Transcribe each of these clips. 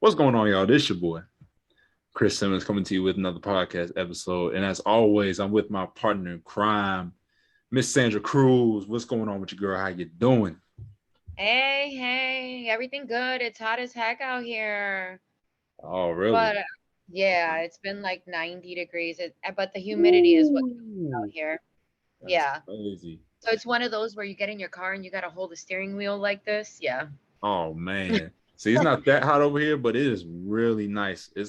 What's going on, y'all? This your boy, Chris Simmons, coming to you with another podcast episode. And as always, I'm with my partner in crime, Miss Sandra Cruz. What's going on with you, girl? How you doing? Hey, everything good? It's hot as heck out here. Oh, really? But yeah, Okay. it's been like 90 degrees. But the humidity is what kills me out Ooh, here. that's Yeah. crazy. So it's one of those where you get in your car and you got to hold the steering wheel like this. Yeah. Oh man. See, it's not that hot over here, but it is really nice. It's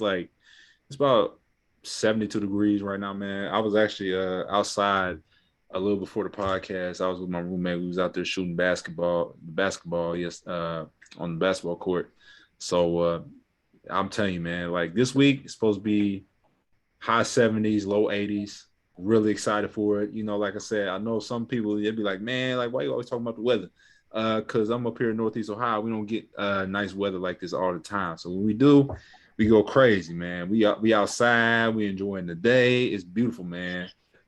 about 72 degrees right now, man. I was actually outside a little before the podcast. I was with my roommate. We was out there shooting basketball, yes, on the basketball court. So I'm telling you, man, like this week it's supposed to be high 70s, low 80s. Really excited for it. Like I said, I know some people they'd be like, man, like why you always talking about the weather? Because I'm up here in Northeast Ohio, we don't get nice weather like this all the time. So when we do, we go crazy, man. We outside, we enjoying the day. It's beautiful, man.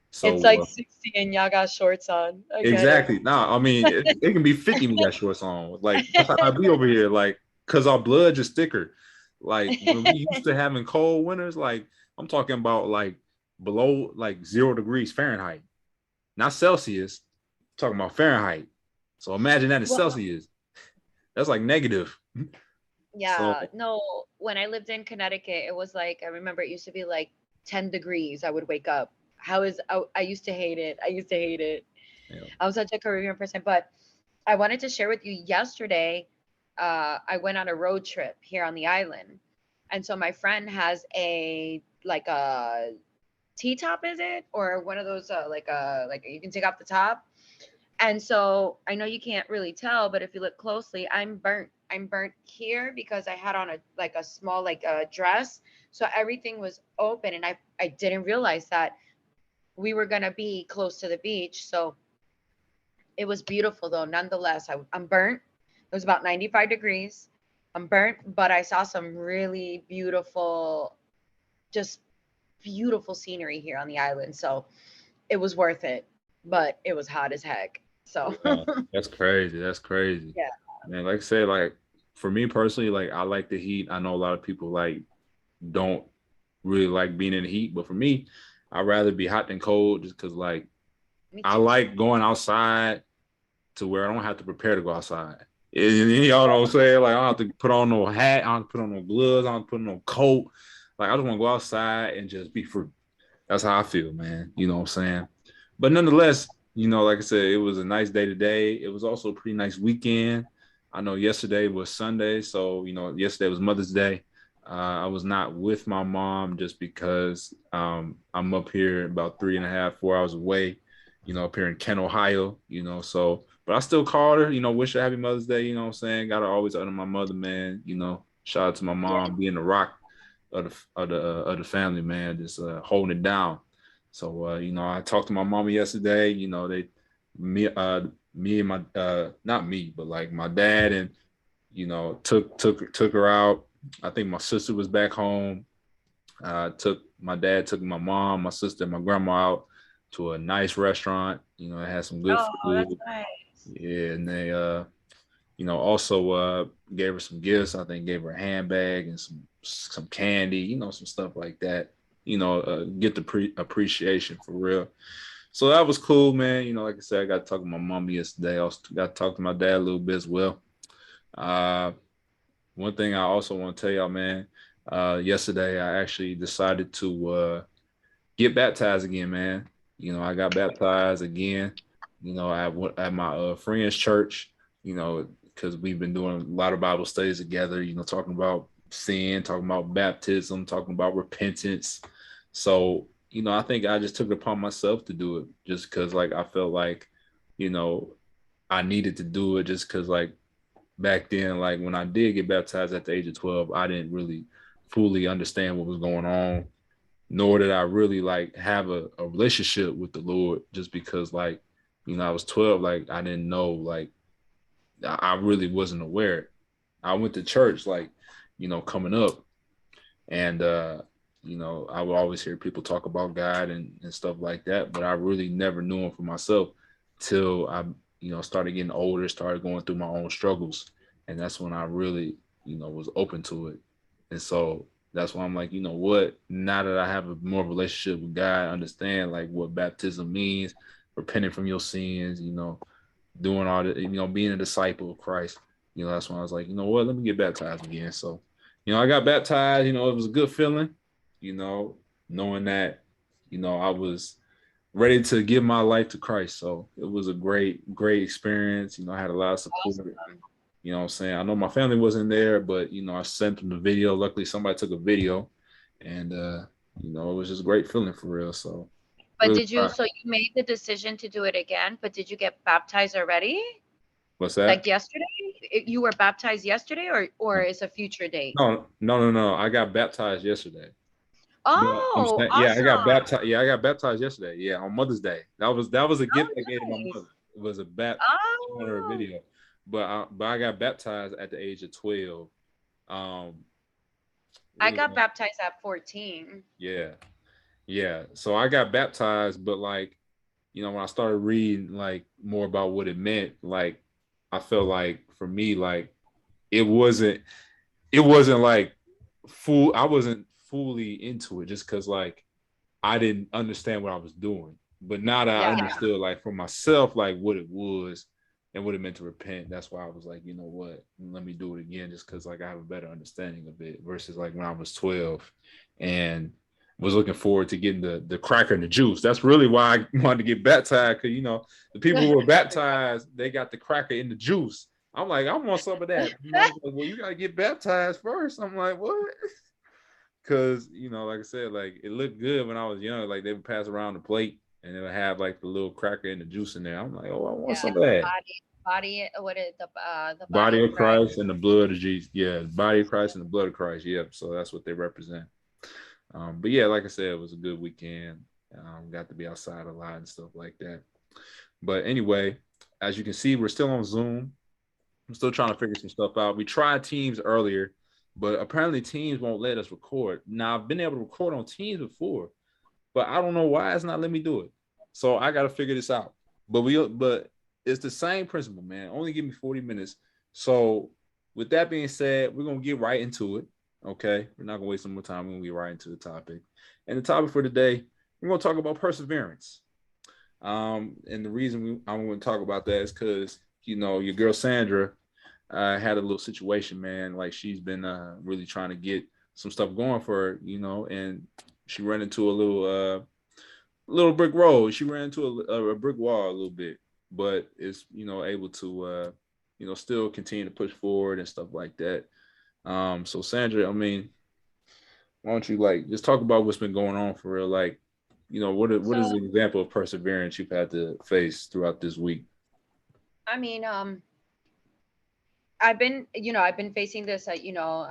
It's So like 60 and y'all got shorts on. I get it. exactly. Nah, I mean it can be 50 when you got shorts on. Like that's how I be over here. Like, cause our blood is thicker. Like when we used to having cold winters, like I'm talking about like below like 0 degrees Fahrenheit, not Celsius. I'm talking about Fahrenheit. So imagine that in Well, Celsius. That's like negative. So yeah, no, when I lived in Connecticut, it was like, I remember it used to be like 10 degrees. I would wake up. I used to hate it. I used to hate it. yeah. I was such a Caribbean person, but I wanted to share with you yesterday. I went on a road trip here on the island, and so my friend has a like a T top, is it, or one of those like you can take off the top. And so I know you can't really tell, but if you look closely, I'm burnt. I'm burnt here because I had on a small dress, so everything was open, and I didn't realize that we were gonna be close to the beach, so it was beautiful though, nonetheless. I'm burnt. It was about 95 degrees. I'm burnt, but I saw some really beautiful, just beautiful scenery here on the island. So it was worth it, but it was hot as heck. So, Yeah, that's crazy. That's crazy. yeah. Man, like I said, like for me personally, like I like the heat. I know a lot of people like don't really like being in the heat, but for me, I'd rather be hot than cold just because like Me I too. like going outside to where I don't have to prepare to go outside. Y'all know what I'm saying? Like I don't have to put on no hat, I don't have to put on no gloves, I don't have to put on no coat. Like I just want to go outside and just be free. That's how I feel, man. You know what I'm saying? But nonetheless, like I said, it was a nice day today. It was also a pretty nice weekend. I know yesterday was Sunday, so yesterday was Mother's Day. I was not with my mom just because I'm up here about 3.5, 4 hours away, up here in Kent, Ohio, so but I still called her, wish her happy Mother's Day, you know what I'm saying? Gotta always honor my mother, man. Shout out to my Yeah. mom being the rock of the family, man, just holding it down. So I talked to my mama yesterday. They me me and my not me, but like my dad and took her out. I think my sister was back home. Took my dad, took my mom, my sister, and my grandma out to a nice restaurant. It had some good Oh, that's food. nice. Yeah, and they also gave her some gifts. I think gave her a handbag and some candy, some stuff like that. Get the appreciation for real. So that was cool, man. Like I said, I got to talk to my mom yesterday. I also got to talk to my dad a little bit as well. Uh, One thing I also want to tell y'all, man. Yesterday I actually decided to get baptized again, man. I got baptized again. At my friend's church. Because we've been doing a lot of Bible studies together. Talking about sin, talking about baptism, talking about repentance. So I think I just took it upon myself to do it, just because like I felt like, you know, I needed to do it, just because like back then, like when I did get baptized at the age of 12, I didn't really fully understand what was going on, nor did I really like have a relationship with the Lord, just because like, I was 12, like I didn't know, like I really wasn't aware. I went to church like, coming up, and I would always hear people talk about God and stuff like that, but I really never knew him for myself till I, started getting older, started going through my own struggles. And that's when I really, was open to it. And so that's why I'm like, you know what? Now that I have a more relationship with God, I understand like what baptism means, repenting from your sins, doing all the, being a disciple of Christ. That's when I was like, you know what? Let me get baptized again. So, I got baptized. It was a good feeling. You know, knowing that, I was ready to give my life to Christ. So it was a great experience. I had a lot of support. Awesome. You know what I'm saying? I know my family wasn't there, but I sent them the video. Luckily somebody took a video and it was just a great feeling for real. So But really did you, proud. so you made the decision to do it again, but did you get baptized already? What's Like that? yesterday? You were baptized yesterday, or No, is a future date? no. I got baptized yesterday. But I'm Oh, saying, yeah, I got awesome. baptized. Yeah, I got baptized yesterday. Yeah, on Mother's Day. That was a gift Oh, I gave to my nice. mother. It was a bat showing her a Oh, video. But I got baptized at the age of 12. It I was got baptized at 14. yeah, yeah. So I got baptized, but like, when I started reading like more about what it meant, like I felt like for me, like it wasn't it wasn't like full I wasn't fully into it just because like I didn't understand what I was doing. But now that I Yeah. understood, like for myself, like what it was and what it meant to repent, that's why I was like, you know what, let me do it again, just because like I have a better understanding of it versus like when I was 12 and was looking forward to getting the cracker and the juice. That's really why I wanted to get baptized because the people who were baptized, they got the cracker in the juice. I'm like, I want some of that. I was like, well, you gotta get baptized first. I'm like, what? Cause like I said, like it looked good when I was young. Like they would pass around the plate and it would have like the little cracker and the juice in there. I'm like, oh, I want Yeah. some of that. Body, what is the body Body of of Christ? Christ and the blood of Jesus. Yeah, body of Christ and the blood of Christ. Yep. So that's what they represent. But yeah, like I said, it was a good weekend. Got to be outside a lot and stuff like that. But anyway, as you can see, we're still on Zoom. I'm still trying to figure some stuff out. We tried Teams earlier, but apparently Teams won't let us record. Now I've been able to record on Teams before, but I don't know why it's not letting me do it. So I got to figure this out. But it's the same principle, man. Only give me 40 minutes. So with that being said, we're gonna get right into it. Okay, we're not gonna waste some more time. We're gonna get right into the topic. And the topic for today, we're gonna talk about perseverance. And the reason I'm going to talk about that is because your girl Sandra had a little situation, man. Like she's been really trying to get some stuff going for her, and she ran into a little brick road. She ran into a brick wall a little bit, but is able to still continue to push forward and stuff like that. So Sandra, I mean, why don't you like just talk about what's been going on for real? Like, what is So, an example of perseverance you've had to face throughout this week? I mean, I've been facing this. As you know,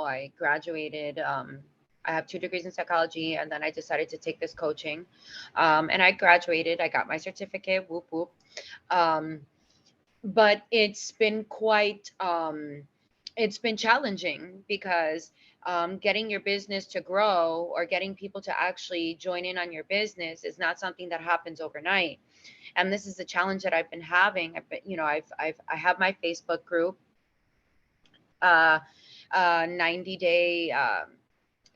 I graduated. I have 2 degrees in psychology, and then I decided to take this coaching. And I graduated. I got my certificate. Whoop whoop. Um, but it's been challenging because getting your business to grow or getting people to actually join in on your business is not something that happens overnight. And this is the challenge that I've been having. I have my Facebook group, uh, 90-day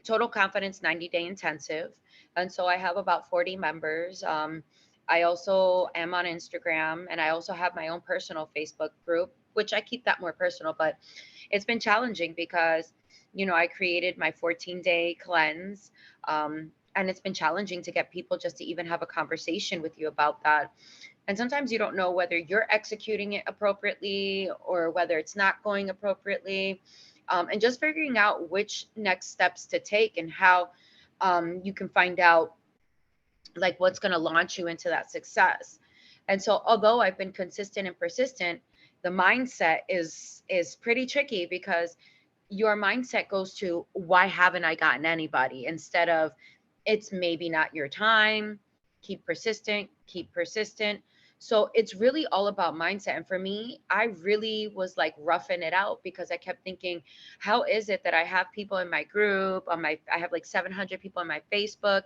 total confidence 90-day intensive, and so I have about 40 members. I also am on Instagram, and I also have my own personal Facebook group, which I keep that more personal. But it's been challenging because I created my 14-day cleanse, and it's been challenging to get people just to even have a conversation with you about that. And sometimes you don't know whether you're executing it appropriately or whether it's not going appropriately. And just figuring out which next steps to take and how you can find out like what's going to launch you into that success. And so although I've been consistent and persistent, the mindset is pretty tricky because your mindset goes to why haven't I gotten anybody, instead of it's maybe not your time. Keep persistent. So it's really all about mindset. And for me, I really was like roughing it out because I kept thinking, how is it that I have people in my group I have like 700 people on my Facebook,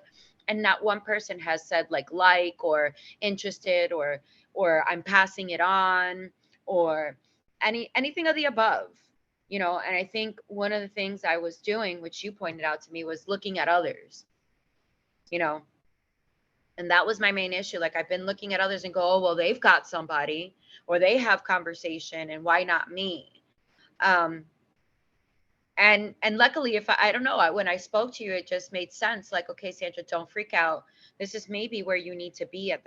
and not one person has said like or interested, or I'm passing it on, or anything of the above. And I think one of the things I was doing, which you pointed out to me, was looking at others, you know, and that was my main issue. Like, I've been looking at others and go, oh, well, they've got somebody or they have conversation, and why not me? Um, and luckily, if I don't know, when I spoke to you, it just made sense. Like, okay, Sandra, don't freak out. This is maybe where you need to be at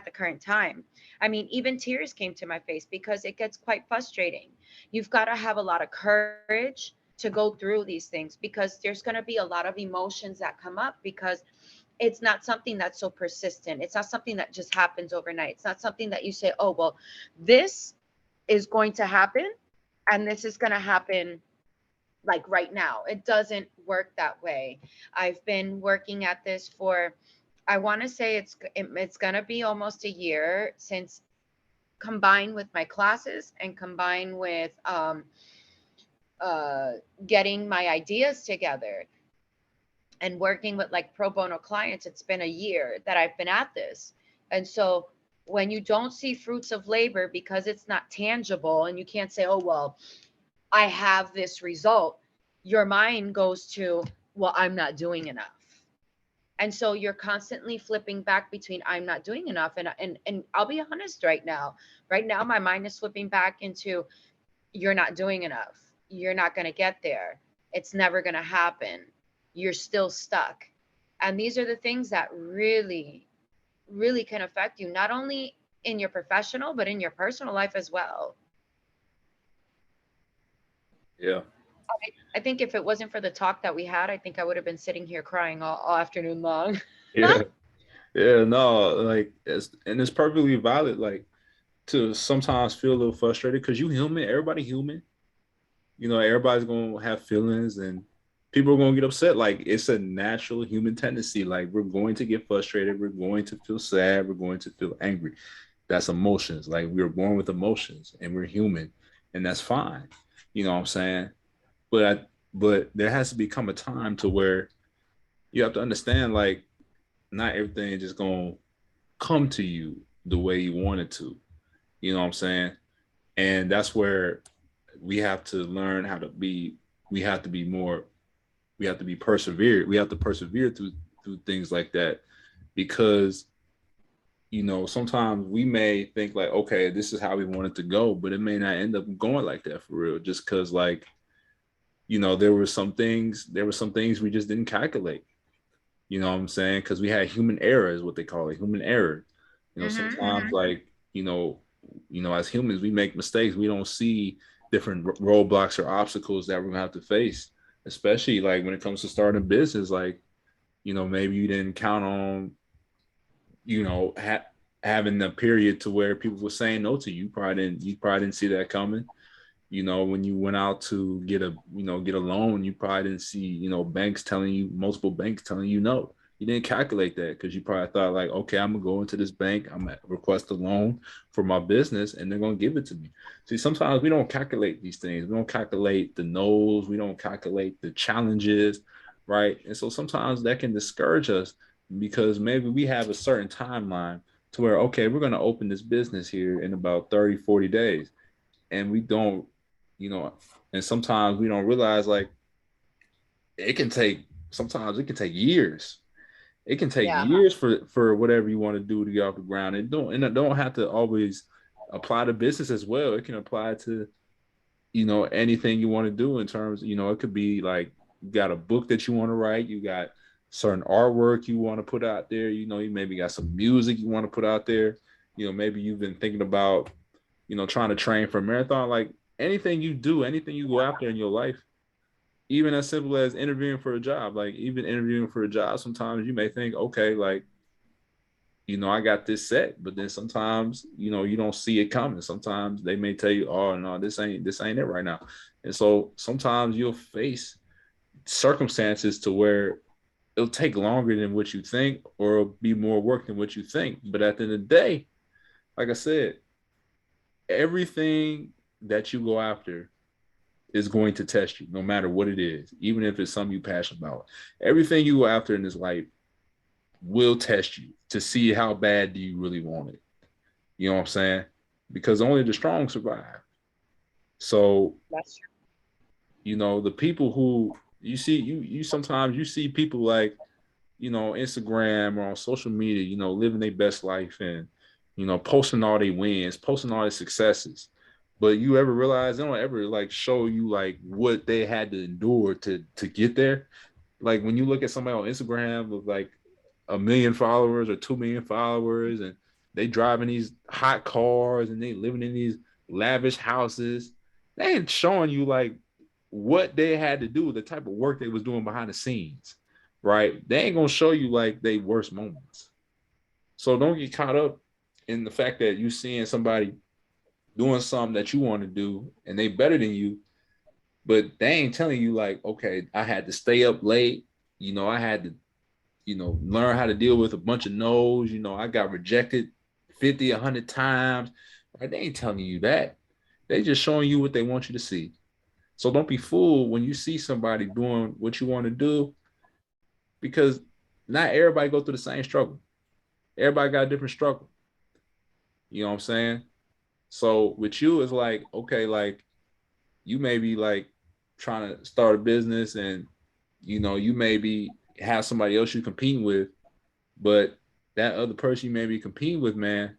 the current time. I mean, even tears came to my face because it gets quite frustrating. You've got to have a lot of courage to go through these things, because there's going to be a lot of emotions that come up, because it's not something that's so persistent. It's not something that just happens overnight. It's not something that you say, oh, well, this is going to happen and this is going to happen like right now. It doesn't work that way. I've been working at this for, I want to say it's going to be almost a year, since combined with my classes and combined with uh, getting my ideas together and working with like pro bono clients. It's been a year that I've been at this. And so when you don't see fruits of labor because it's not tangible, and you can't say, oh, well, I have this result, your mind goes to, well, I'm not doing enough. And so you're constantly flipping back between I'm not doing enough, and I'll be honest right now. Right now my mind is flipping back into, you're not doing enough. You're not going to get there. It's never going to happen. You're still stuck. And these are the things that really, really can affect you, not only in your professional, but in your personal life as well. Yeah. I think if it wasn't for the talk that we had, I think I would have been sitting here crying all afternoon long. Yeah. Yeah. No, like it's perfectly valid. Like to sometimes feel a little frustrated because you human. Everybody human. Everybody's gonna have feelings and people are gonna get upset. Like it's a natural human tendency. Like we're going to get frustrated. We're going to feel sad. We're going to feel angry. That's emotions. Like we're born with emotions and we're human, and that's fine. You know what I'm saying? But but there has to become a time to where you have to understand like not everything is just gonna come to you the way you want it to. You know what I'm saying? And that's where we have to learn how to be. We have to be more. We have to be persevered. We have to persevere through things like that because sometimes we may think like, okay, this is how we want it to go, but it may not end up going like that for real. Just because like there were some things we just didn't calculate. You know what I'm saying? Because we had human error, is what they call it, human error. Mm-hmm. Sometimes like as humans, we make mistakes. We don't see different roadblocks or obstacles that we're gonna have to face, especially like when it comes to starting a business. Like, maybe you didn't count on, having a period to where people were saying no to you. You probably didn't see that coming. When you went out to get a loan, you probably didn't see, multiple banks telling you no. You didn't calculate that because you probably thought like, okay, I'm gonna go into this bank, I'm gonna request a loan for my business, and they're gonna give it to me. See, sometimes we don't calculate these things. We don't calculate the no's. We don't calculate the challenges, right? And so sometimes that can discourage us because maybe we have a certain timeline to where, okay, we're gonna open this business here in about 30, 40 days, and we don't you know, and sometimes we don't realize like it can take sometimes it can take years. It can take Yeah. years for whatever you want to do to get off the ground. And it don't have to always apply to business as well. It can apply to, anything you want to do in terms, it could be like you got a book that you want to write, you got certain artwork you want to put out there, you maybe got some music you want to put out there. Maybe you've been thinking about, trying to train for a marathon. Like anything you do, anything you go after in your life, even as simple as interviewing for a job, like even interviewing for a job, sometimes you may think, okay, like, I got this set, but then sometimes, you don't see it coming. Sometimes they may tell you, oh no, this ain't it right now. And so sometimes you'll face circumstances to where it'll take longer than what you think, or it'll be more work than what you think. But at the end of the day, like I said, everything that you go after is going to test you no matter what it is, even if it's something you're passionate about. Everything you go after in this life will test you to see how bad do you really want it. You know what I'm saying? Because only the strong survive. So That's true. You know, the people who you see, you sometimes you see people like, you know, Instagram or on social media, you know, living their best life and, you know, posting all their wins, posting all their successes. But you ever realize they don't ever like show you like what they had to endure to get there? Like when you look at somebody on Instagram with like 1 million followers or 2 million followers, and they driving these hot cars and they living in these lavish houses, they ain't showing you like what they had to do, the type of work they was doing behind the scenes, right? They ain't gonna show you like they worst moments. So don't get caught up in the fact that you seeing somebody doing something that you want to do and they better than you, but they ain't telling you like, okay, I had to stay up late, you know, I had to, you know, learn how to deal with a bunch of no's, you know, I got rejected 50, 100 times. Right? They ain't telling you that. They just showing you what they want you to see. So don't be fooled when you see somebody doing what you want to do, because not everybody go through the same struggle. Everybody got a different struggle. You know what I'm saying? So with you, it's like, okay, like you may be like trying to start a business and, you know, you maybe have somebody else you competing with, but that other person you may be competing with, man,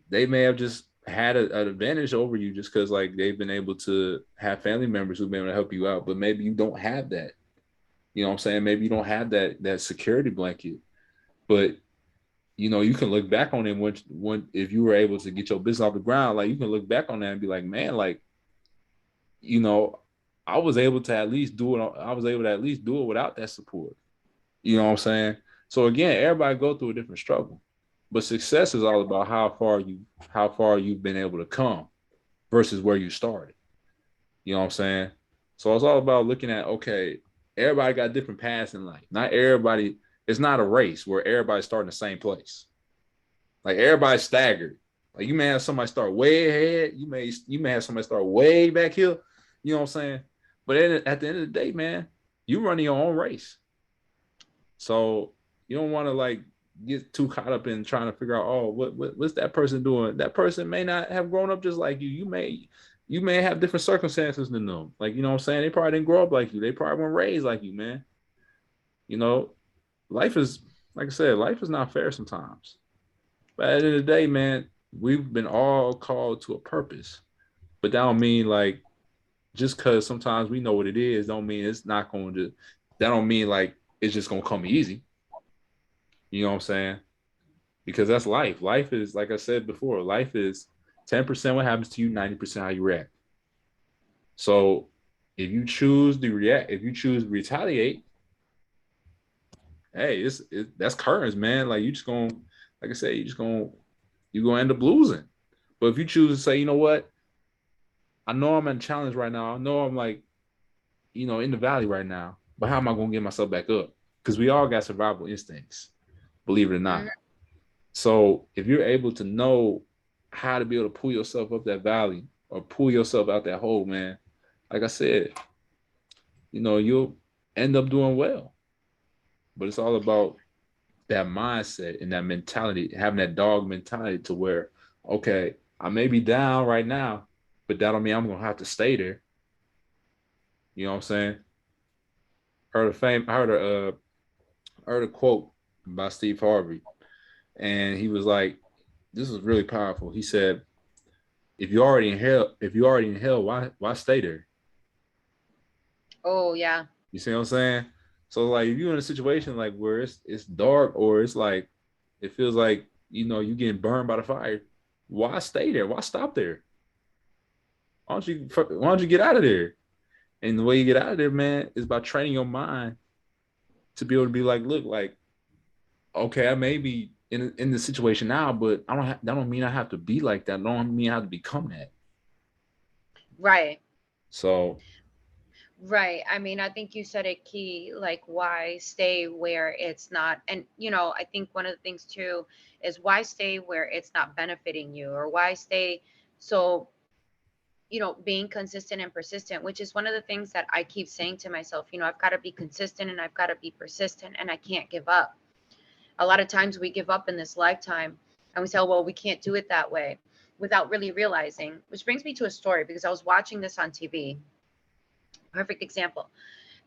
they may have just had an advantage over you just because like they've been able to have family members who've been able to help you out, but maybe you don't have that. You know what I'm saying? Maybe you don't have that security blanket, but you know, you can look back on it when if you were able to get your business off the ground, like you can look back on that and be like, man, like, you know, I was able to at least do it. I was able to at least do it without that support. You know what I'm saying? So again, everybody go through a different struggle, but success is all about how far you've been able to come versus where you started. You know what I'm saying? So it's all about looking at, okay, everybody got different paths in life. Not everybody. It's not a race where everybody's starting the same place. Like everybody's staggered. Like you may have somebody start way ahead. You may have somebody start way back here. You know what I'm saying? But at the end of the day, man, you running your own race. So you don't want to like get too caught up in trying to figure out, oh, what's that person doing? That person may not have grown up just like you. You may have different circumstances than them. Like, you know what I'm saying? They probably didn't grow up like you. They probably weren't raised like you, man. You know, life is, like I said, life is not fair sometimes. But at the end of the day, man, we've been all called to a purpose. But that don't mean like just because sometimes we know what it is, don't mean it's not going to. That don't mean like it's just gonna come easy. You know what I'm saying? Because that's life. Life is, like I said before, life is 10% what happens to you, 90% how you react. So if you choose to retaliate, hey, that's currents, man. Like you just gonna, like I said, you gonna end up losing. But if you choose to say, you know what, I know I'm in a challenge right now. I know I'm like, you know, in the valley right now. But how am I gonna get myself back up? Because we all got survival instincts, believe it or Mhm. not. So if you're able to know how to be able to pull yourself up that valley or pull yourself out that hole, man, like I said, you know, you'll end up doing well. But it's all about that mindset and that mentality, having that dog mentality to where, okay, I may be down right now, but that don't mean I'm gonna have to stay there. You know what I'm saying? I heard a quote by Steve Harvey, and he was like, this is really powerful. He said, if you're already in hell, why stay there? Oh yeah. You see what I'm saying? So like if you're in a situation like where it's dark or it's like it feels like, you know, you getting burned by the fire, why stay there? Why stop there? Why don't you get out of there? And the way you get out of there, man, is by training your mind to be able to be like, look, like, okay, I may be in the situation now, but that don't mean I have to be like that. That don't mean I have to become that. Right. So Right. I mean, I think you said it key, like why stay where it's not. And, I think one of the things too is why stay where it's not benefiting you, or why stay. So, being consistent and persistent, which is one of the things that I keep saying to myself, I've got to be consistent and I've got to be persistent and I can't give up. A lot of times we give up in this lifetime and we say, oh, well, we can't do it that way without really realizing, which brings me to a story because I was watching this on TV Perfect example.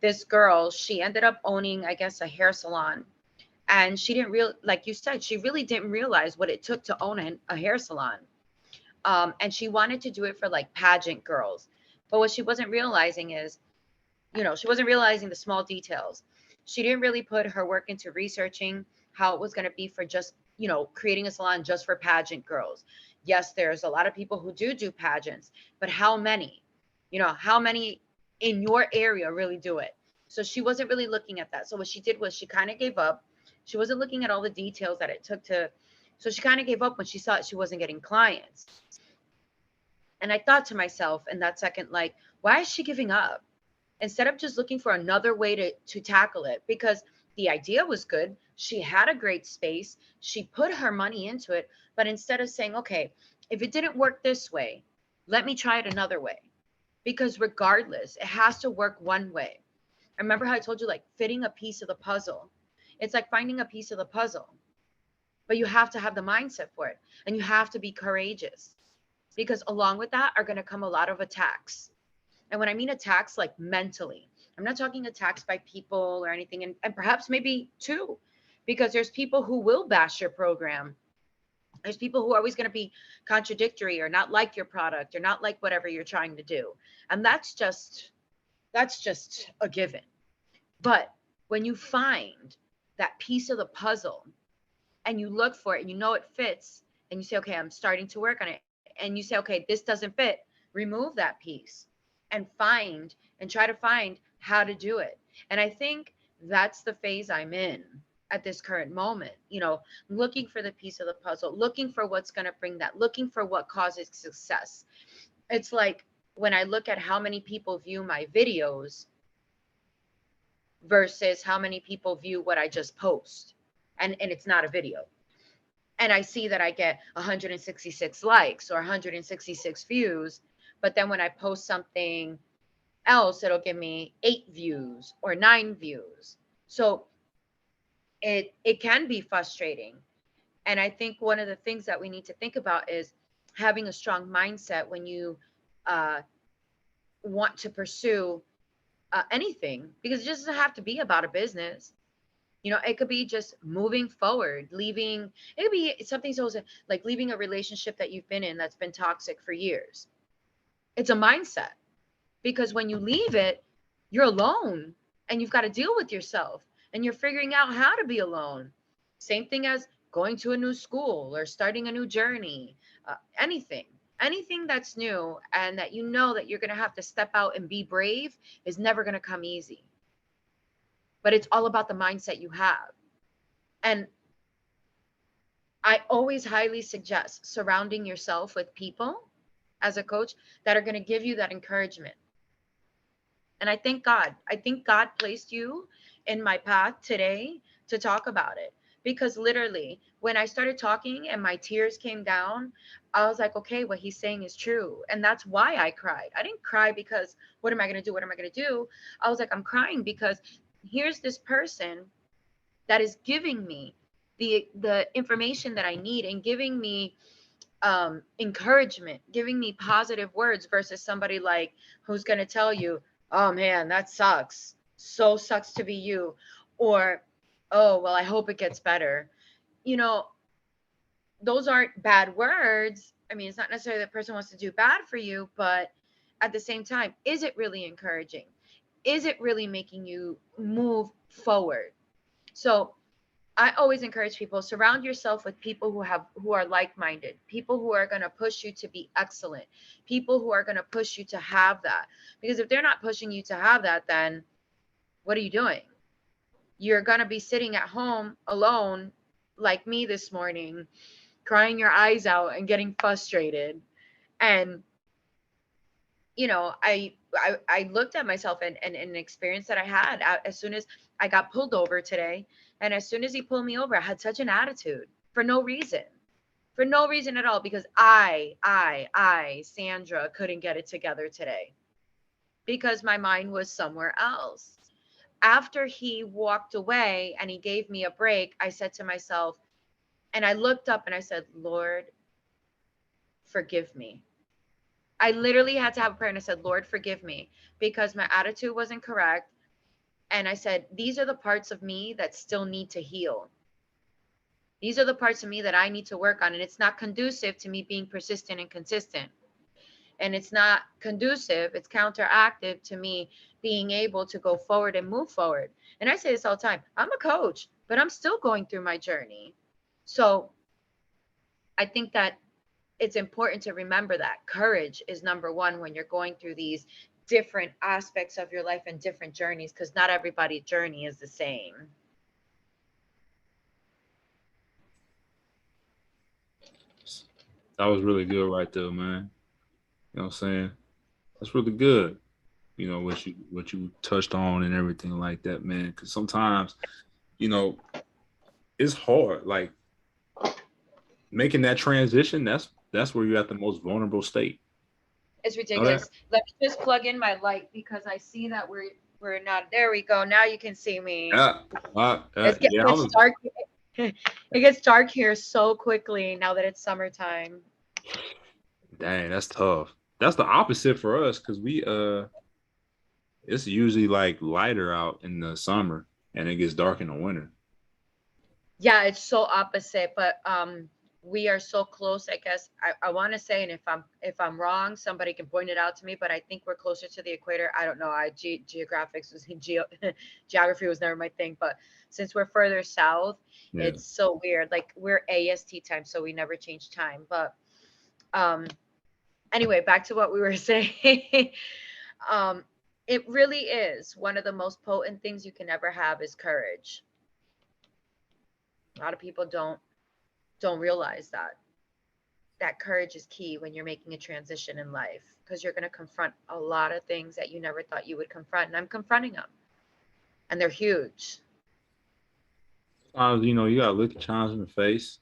This girl, she ended up owning, I guess, a hair salon. And she didn't like you said, she really didn't realize what it took to own a hair salon. And she wanted to do it for like pageant girls. But what she wasn't realizing is, she wasn't realizing the small details. She didn't really put her work into researching how it was going to be for just, creating a salon just for pageant girls. Yes, there's a lot of people who do pageants, but how many? How many in your area really do it? So she wasn't really looking at that. So what she did was she kind of gave up. She wasn't looking at all the details that it took to, so she kind of gave up when she saw she wasn't getting clients. And I thought to myself in that second, like, why is she giving up? Instead of just looking for another way to tackle it, because the idea was good, she had a great space, she put her money into it, but instead of saying, okay, if it didn't work this way, let me try it another way, because regardless, it has to work one way. I remember how I told you, like fitting a piece of the puzzle. It's like finding a piece of the puzzle, but you have to have the mindset for it, and you have to be courageous, because along with that are going to come a lot of attacks. And when I mean attacks, like mentally, I'm not talking attacks by people or anything, and perhaps maybe two, because there's people who will bash your program. There's people who are always going to be contradictory or not like your product or not like whatever you're trying to do. And that's just a given. But when you find that piece of the puzzle and you look for it and you know it fits, and you say, okay, I'm starting to work on it, and you say, okay, this doesn't fit, remove that piece and try to find how to do it. And I think that's the phase I'm in at this current moment, looking for the piece of the puzzle, looking for what's going to bring that, looking for what causes success. It's like when I look at how many people view my videos versus how many people view what I just post, and it's not a video, and I see that I get 166 likes or 166 views, but then when I post something else, it'll give me 8 views or 9 views. So it can be frustrating. And I think one of the things that we need to think about is having a strong mindset when you uh, want to pursue anything, because it doesn't have to be about a business. It could be just moving forward, leaving. It could be something so like leaving a relationship that you've been in that's been toxic for years. It's a mindset, because when you leave it, you're alone and you've got to deal with yourself, and you're figuring out how to be alone. Same thing as going to a new school or starting a new journey, anything that's new and that that you're going to have to step out and be brave is never going to come easy. But it's all about the mindset you have. And I always highly suggest surrounding yourself with people as a coach that are going to give you that encouragement. And I thank God. I think God placed you in my path today to talk about it. Because literally, when I started talking and my tears came down, I was like, okay, what he's saying is true. And that's why I cried. I didn't cry because, what am I going to do? What am I going to do? I was like, I'm crying because here's this person that is giving me the information that I need, and giving me encouragement, giving me positive words, versus somebody like who's going to tell you, oh man, that sucks. So sucks to be you. Or, oh, well, I hope it gets better. You know, those aren't bad words. I mean, it's not necessarily the person wants to do bad for you, but at the same time, is it really encouraging? Is it really making you move forward? So I always encourage people, surround yourself with people who are like-minded, people who are going to push you to be excellent, people who are going to push you to have that. Because if they're not pushing you to have that, then what are you doing? You're going to be sitting at home alone like me this morning, crying your eyes out and getting frustrated. And I looked at myself and an experience that I had as soon as I got pulled over today. And as soon as he pulled me over, I had such an attitude for no reason at all, because Sandra, couldn't get it together today because my mind was somewhere else. After he walked away and he gave me a break, I said to myself, and I looked up and I said, Lord, forgive me. I literally had to have a prayer, and I said, Lord, forgive me, because my attitude wasn't correct. And I said, these are the parts of me that still need to heal. These are the parts of me that I need to work on. And it's not conducive to me being persistent and consistent. And it's not conducive, it's counteractive to me being able to go forward and move forward. And I say this all the time, I'm a coach, but I'm still going through my journey. So I think that it's important to remember that courage is number one when you're going through these different aspects of your life and different journeys, because not everybody's journey is the same. That was really good right there, man. You know what I'm saying? That's really good. You know what you touched on and everything like that, man. Because sometimes, you know, it's hard. Like making that transition. That's where you're at the most vulnerable state. It's Know that? ridiculous. Let me just plug in my light because I see that we're not, there we go. Now you can see me. Yeah. Yeah. It's dark. It gets dark here so quickly now that it's summertime. Dang, that's tough. That's the opposite for us because it's usually like lighter out in the summer and it gets dark in the winter. Yeah, it's so opposite, but we are so close, I guess. I want to say, and if I'm wrong, somebody can point it out to me, but I think we're closer to the equator. I don't know. Geographics was geography was never my thing, but since we're further south, Yeah. it's so weird. Like we're AST time, so we never change time. But um anyway, back to what we were saying. um it really is one of the most potent things you can ever have is courage. A lot of people don't realize that courage is key when you're making a transition in life, because you're going to confront a lot of things that you never thought you would confront, and I'm confronting them, and they're huge. Sometimes, you gotta look the challenge in the face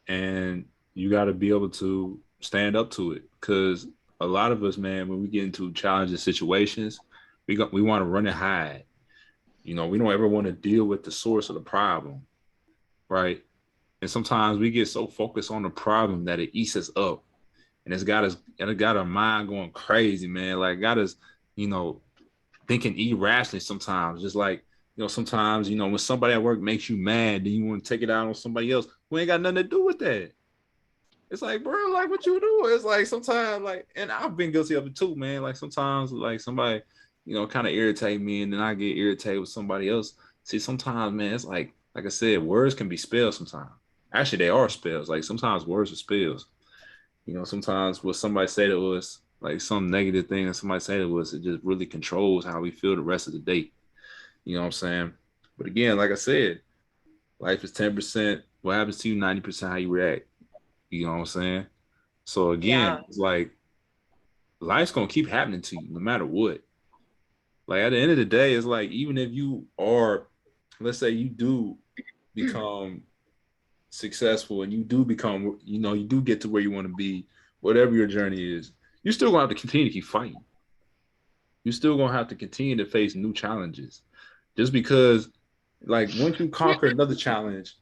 and you gotta be able to stand up to it. Cause a lot of us, man, when we get into challenging situations, we want to run and hide. We don't ever want to deal with the source of the problem, right? And sometimes we get so focused on the problem that it eats us up, and it got our mind going crazy, man. Like got us, you know, thinking irrationally sometimes. Just like sometimes when somebody at work makes you mad, then you want to take it out on somebody else who ain't got nothing to do with that. It's like, bro, like what you do? It's like sometimes, like, and I've been guilty of it too, man. Like sometimes, like somebody, kind of irritate me, and then I get irritated with somebody else. See, sometimes, man, it's like I said, words can be spells. Sometimes, actually, they are spells. Like sometimes words are spells. Sometimes what somebody say to us, like some negative thing that somebody say to us, it just really controls how we feel the rest of the day. You know what I'm saying? But again, like I said, life is 10%. What happens to you, 90% how you react. You know what I'm saying? So Yeah. again, it's like life's gonna keep happening to you no matter what. Like at the end of the day, it's like even if you are, let's say you do become successful and you do become, you do get to where you want to be, whatever your journey is, you're still gonna have to continue to keep fighting. You're still gonna have to continue to face new challenges. Just because, like, once you conquer one challenge,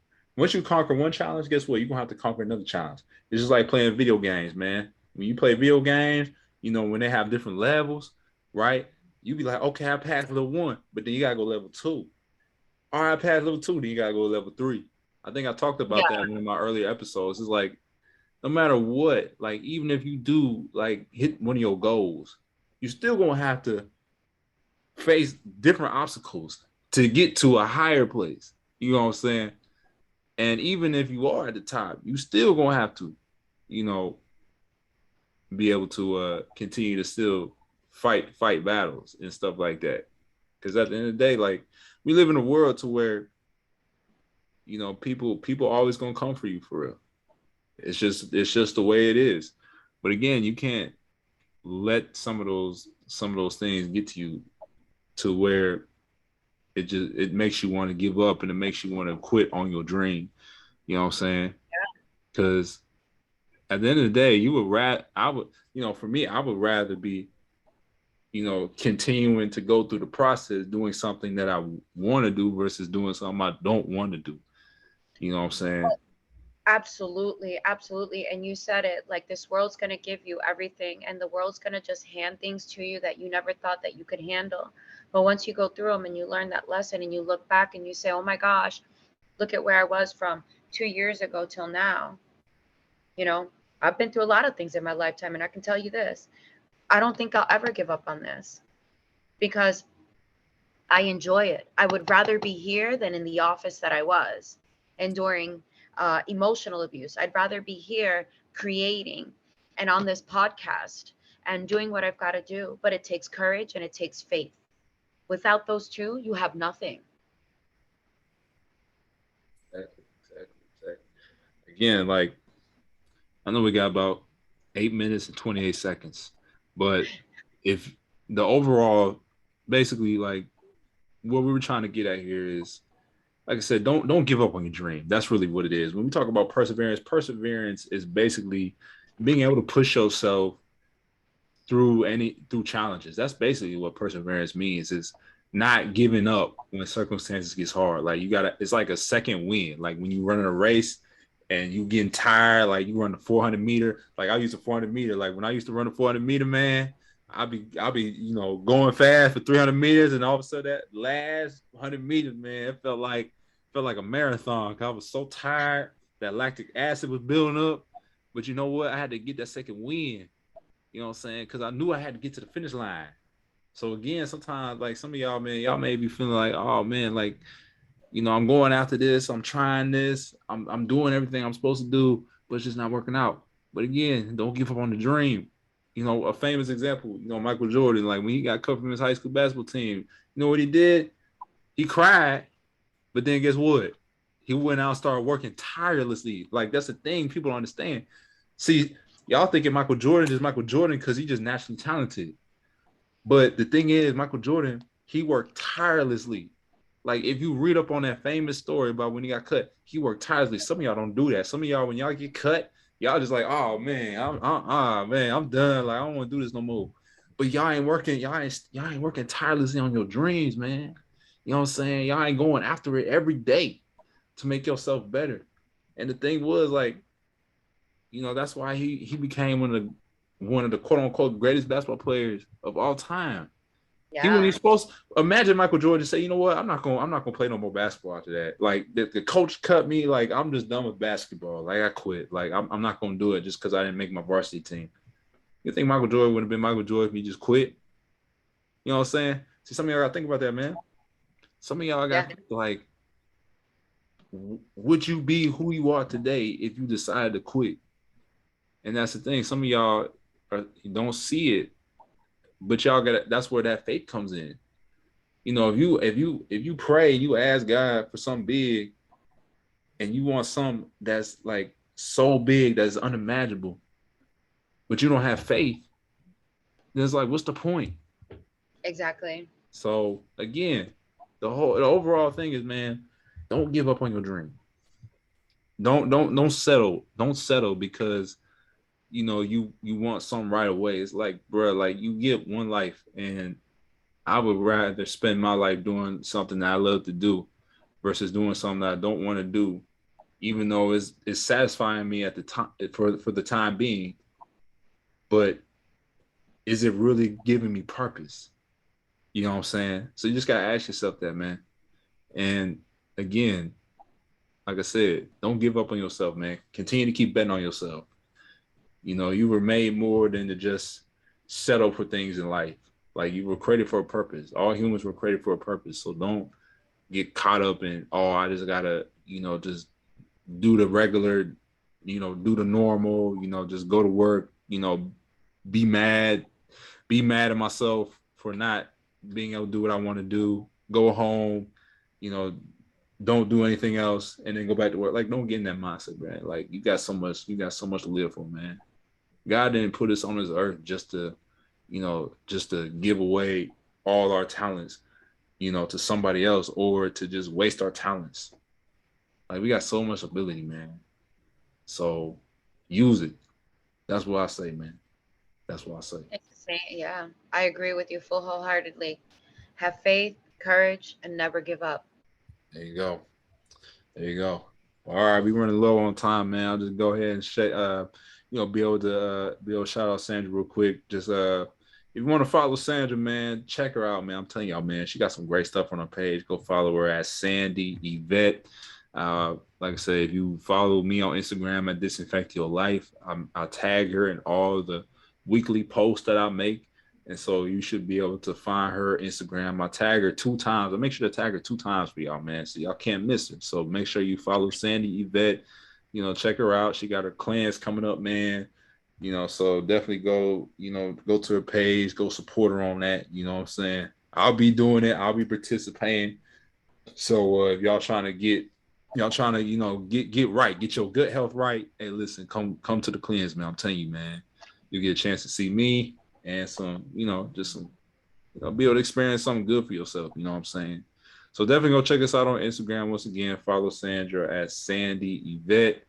guess what? You're gonna have to conquer another challenge. It's just like playing video games, man. When you play video games, when they have different levels, right? You be like, okay, I passed level one, but then you gotta go level two. All right, I passed level two, then you gotta go level three. I think I talked Yeah. about that in one of my earlier episodes. It's like no matter what, like even if you do like hit one of your goals, you're still gonna have to face different obstacles to get to a higher place. You know what I'm saying? And even if you are at the top, you still gonna have to, you know, be able to continue to still fight battles and stuff like that. Because at the end of the day, like we live in a world to where people always gonna come for you for real. It's just the way it is. But again, you can't let some of those things get to you to where it makes you want to give up and it makes you want to quit on your dream. You know what I'm saying? Because at the end of the day, I would, for me, I would rather be, continuing to go through the process, doing something that I want to do versus doing something I don't want to do. You know what I'm saying? Absolutely, absolutely. And you said it, like this world's going to give you everything, and the world's going to just hand things to you that you never thought that you could handle. But once you go through them and you learn that lesson and you look back and you say, "Oh my gosh, look at where I was from 2 years ago till now." You know, I've been through a lot of things in my lifetime, and I can tell you this. I don't think I'll ever give up on this because I enjoy it. I would rather be here than in the office that I was enduring emotional abuse. I'd rather be here creating and on this podcast and doing what I've got to do. But it takes courage and it takes faith. Without those two, you have nothing. Exactly, exactly, exactly. Again, like I know we got about 8 minutes and 28 seconds, but if the overall, basically, like what we were trying to get at here is, like I said, don't give up on your dream. That's really what it is. When we talk about perseverance, perseverance is basically being able to push yourself through challenges. That's basically what perseverance means, is not giving up when circumstances gets hard. Like you gotta, it's like a second wind. Like when you run in a race and you getting tired, like you run the 400 meter. Like I used to 400 meter. Like when I used to run the 400 meter, man, I'll be going fast for 300 meters, and all of a sudden that last 100 meters, man, it felt like a marathon. I was so tired. That lactic acid was building up, but you know what? I had to get that second wind. You know what I'm saying? Because I knew I had to get to the finish line. So again, sometimes like some of y'all, man, y'all may be feeling like, oh man, like I'm going after this, I'm trying this, I'm doing everything I'm supposed to do, but it's just not working out. But again, don't give up on the dream. A famous example, Michael Jordan, like when he got cut from his high school basketball team, you know what he did? He cried, but then guess what? He went out and started working tirelessly. Like that's the thing people don't understand. See, y'all thinking Michael Jordan is Michael Jordan because he's just naturally talented. But the thing is, Michael Jordan, he worked tirelessly. Like if you read up on that famous story about when he got cut, he worked tirelessly. Some of y'all don't do that. Some of y'all, when y'all get cut, y'all just like, oh man, man, I'm done. Like I don't want to do this no more. But y'all ain't working. Y'all ain't working tirelessly on your dreams, man. You know what I'm saying? Y'all ain't going after it every day to make yourself better. And the thing was like, that's why he became one of the quote unquote greatest basketball players of all time. He wasn't Yeah, even supposed to imagine Michael Jordan say, you know what, I'm not gonna play no more basketball after that. Like the coach cut me, like I'm just done with basketball. Like I quit. Like I'm not gonna do it just because I didn't make my varsity team. You think Michael Jordan would have been Michael Jordan if he just quit? You know what I'm saying? See, some of y'all gotta think about that, man. Some of y'all yeah, gotta think like, would you be who you are today if you decided to quit? And that's the thing. Some of y'all don't see it, but y'all got, that's where that faith comes in. If you pray, you ask God for something big, and you want something that's like so big that's unimaginable, but you don't have faith, then it's like, what's the point? exactly. So again, the overall thing is, man, don't give up on your dream. Don't settle. Don't settle because you want something right away. It's like, bro, like you get one life, and I would rather spend my life doing something that I love to do versus doing something that I don't want to do, even though it's satisfying me at the time for the time being. But is it really giving me purpose? You know what I'm saying? So you just gotta ask yourself that, man. And again, like I said, don't give up on yourself, man. Continue to keep betting on yourself. You were made more than to just settle for things in life. Like you were created for a purpose. All humans were created for a purpose. So don't get caught up in, oh, I just gotta, just do the regular, do the normal, just go to work, be mad, be mad at myself for not being able to do what I want to do, go home, you know, don't do anything else, and then go back to work. Like, don't get in that mindset, man. Like, you got so much to live for, man. God didn't put us on this earth just to give away all our talents, to somebody else, or to just waste our talents. Like, we got so much ability, man. So use it. That's what I say, man. That's what I say. Yeah, I agree with you full wholeheartedly. Have faith, courage, and never give up. There you go. There you go. All right, we running low on time, man. I'll just go ahead and be able to shout out Sandra real quick. Just if you want to follow Sandra, man, check her out, man. I'm telling y'all, man, she got some great stuff on her page. Go follow her at Sandy Yvette. Like I said, if you follow me on Instagram at Disinfect Your Life, I tag her in all the weekly posts that I make. And so you should be able to find her Instagram. I tag her 2 times. I make sure to tag her 2 times for y'all, man. So y'all can't miss her. So make sure you follow Sandy Yvette. Check her out. She got her clans coming up, man. So definitely go to her page, go support her on that. You know what I'm saying? I'll be doing it. I'll be participating. So if y'all trying to, get right, get your good health right. Hey, listen, come to the cleanse, man. I'm telling you, man. You get a chance to see me and some, just some, be able to experience something good for yourself. You know what I'm saying? So definitely go check us out on Instagram. Once again, follow Sandra at Sandy Yvette,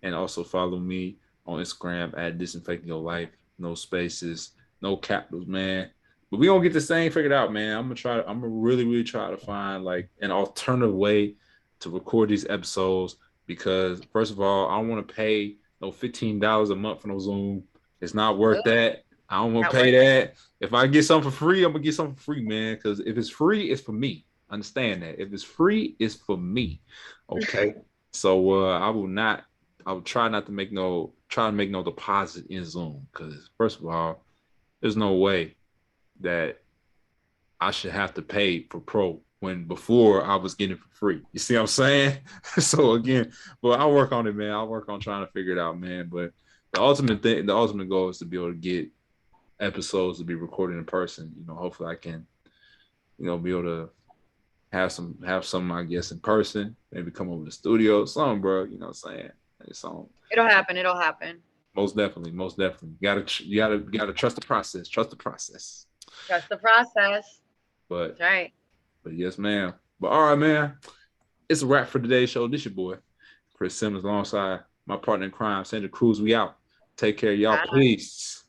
and also follow me on Instagram at Disinfecting Your Life. No spaces, no capitals, man. But we gonna get this thing figured out, man. I'm gonna really, really try to find like an alternative way to record these episodes because first of all, I don't want to pay no $15 a month for no Zoom. It's not worth Nope, that. I don't want not to pay worth it. that. If I get something for free, I'm gonna get something for free, man. Because if it's free, it's for me. Understand that. If it's free, it's for me. Okay. So I will not. I will try to make no deposit in Zoom because first of all, there's no way that I should have to pay for Pro when before I was getting it for free. You see what I'm saying? So again, but I'll work on it, man. I'll work on trying to figure it out, man. But the ultimate goal is to be able to get episodes to be recorded in person. Hopefully I can, be able to have some, I guess, in person. Maybe come over to the studio, something, bro. You know what I'm saying? It's on. It'll happen. It'll happen. Most definitely, most definitely. You gotta trust the process. Trust the process. Trust the process. But That's right. but yes, ma'am. But all right, man. It's a wrap for today's show. This your boy, Chris Simmons, alongside my partner in crime, Sandra Cruz. We out. Take care, y'all. Bye. Peace.